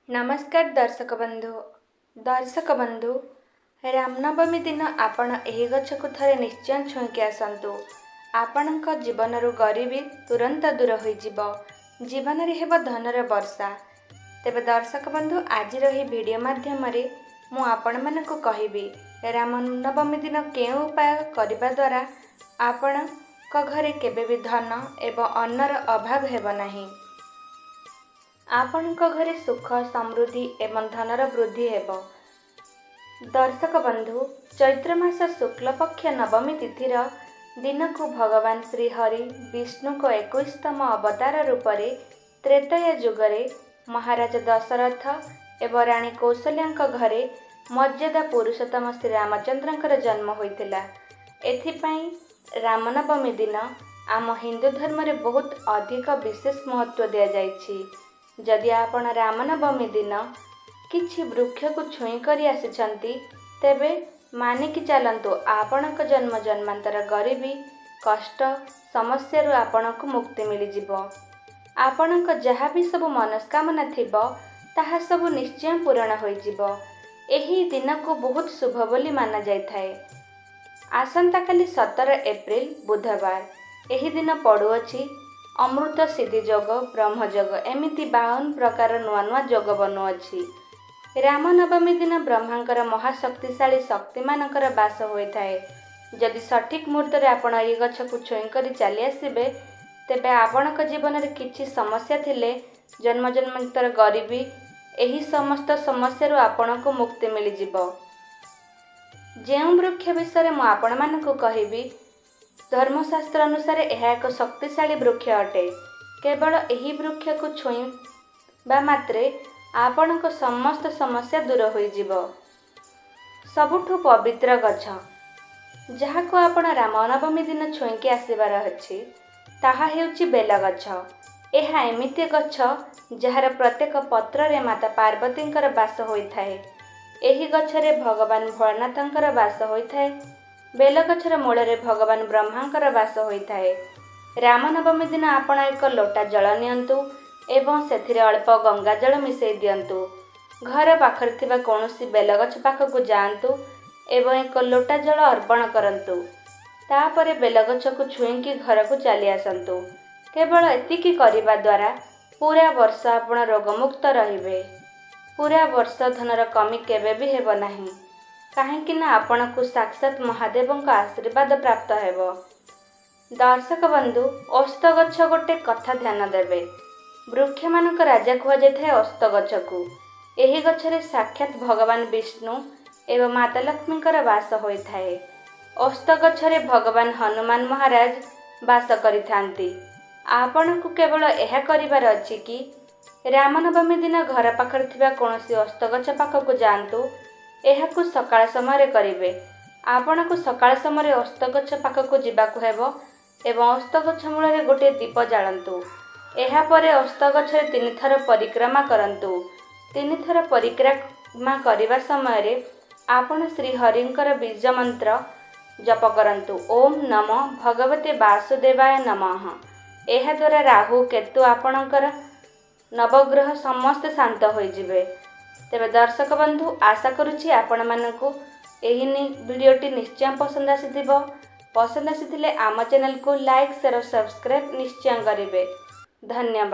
नमस्कार दर्शक बंधु रामनवमी दिन आपण एही गछ को थरे निश्चय छुईकी आसतु। आपणक जीवन गरीबी तुरंत दूर हो जीवन रे हेब धनर वर्षा। तेबे दर्शक बंधु आज वीडियो माध्यम रे मु आपण मानकु कहिबी रामनवमी दिन केउ उपाय करिबा द्वारा आपण घरे केबे भी धन एवं अन्नर अभाव हेब नाही। आपणक घरे सुख समृद्धि एवं धनर वृद्धि हेब। दर्शक बंधु चैत्र मास शुक्ल पक्ष नवमी तिथिर दिन को भगवान श्री हरि विष्णु को 21तम अवतार रूप से त्रेतया जुगरे महाराज दशरथ एवं राणी कौशल्या घरे मर्यादा पुरुषोत्तम श्री रामचंद्र जन्म होइतिला। एथिपाई रामनवमी दिन आम हिंदू धर्म रे बहुत अधिक विशेष महत्व दिया जाइछि। जदि आपण रामनवमी दिन किछि वृक्ष को छुई करी आसिछंती तेबे मानिकी चलंतु आपणक जन्म जन्मांतर गरीबी कष्ट समस्या रु आपणक मुक्ति मिली जिवो। आपणक जहा भी सब मनस्कामना थिबो ताहा सब निश्चय पूर्ण होई जिवो। एही दिन को बहुत शुभ बोली माना जाय थाए। आसंता काली 17 एप्रिल बुधवार एही दिन पड़ुअछि अमृत सिद्धि जोग ब्रह्म जोग एमिति 52 प्रकार नुआ नुआ जोग बनुअछि। रामनवमी दिन ब्रह्मांकर महाशक्तिशाली शक्ति मानकर बास होइथाए। जदि सठिक मुहूर्त रे आपण ए गछ को छुई करी चली आसीबे तेबे आपणक जीवन रे किछि समस्या थिले जन्म जन्मांतर गरीबी एही समस्त समस्या रु आपणक मुक्ति मिली जिवो। जेउ वृक्ष विषय मु आपण मानकु कहिबी धर्मशास्त्र अनुसार यह एक शक्तिशाली वृक्ष अटे। केवल यही वृक्ष को छुईबा मात्रे आपणक समस्त समस्या दूर होई जिवो। सबुठु पवित्र गछ जहाको आपण रामनवमी दिन छुईकी आसीबार अछि ताहा हेउची बेल गछ। एहा एमिति गछ जहार प्रत्येक पत्र रे माता पार्वतींकर बास होइथाए। एही गछरे भगवान भोलेनाथंकर बास होइथाए। बेल गछर मूल रे भगवान ब्रह्मांकर बास होइथाए। रामनवमी दिन आपण एक लोटा जल नियंतु एवं सेथिरे अल्प गंगा जल मिसई दियंतु। घर पाखरे थिबा कोनोसी बेल गछ पाखकु जांतु एवं एक लोटा जल अर्पण करंतु। तापरे बेल गछ को छुईकी घर को चली आसंतु। केवल एतिकी करिबा द्वारा पूरा वर्ष आपण रोगमुक्त रहिबे। पूरा वर्ष धनर कमी केबे भी हेब नाही। काहेकि ना आपण को साक्षात महादेव का आशीर्वाद प्राप्त हेबो। दर्शक बंधु ओस्त गछ गोटे कथा ध्यान देबे। वृक्ष मानक राजा कुआ जाय ओस्त गछ को। एही गछरे साक्षात भगवान विष्णु एवं माता लक्ष्मीकर वास होइथाए। ओस्त गछरे भगवान हनुमान महाराज वास करिथांती। आपण को केवल एहा करिबार अछि कि रामनवमी दिन घर पाखरे थिबा कोनोसी ओस्त गछ पाखकु जांतु। एहाकु सकाळ समय करिवे। आपण को सकाळ समय ओस्त गछ पाखकु जिबाकु हेबो एवं ओस्त गछ मूल रे गोटे दीप जाळंतु। एहा परे ओस्त गछ रे 3 थर परिक्रमा करंतु। 3 थर परिक्रमा करिवा समय रे आपण श्री हरिंकर बीज मंत्र जप करंतु। ओम नमो भगवते वासुदेवाय नमः। एहा द्वारा राहु केतु आपणकर नवग्रह समस्त शांत होई जिवे। तेबे दर्शक बंधु आशा करुछि आपण मानकु एही वीडियोटी निश्चय पसंद आसीथिबो। पसंद आसीथिले आम चैनल को लाइक शेयर और सब्सक्राइब निश्चय करिवे। धन्यवाद।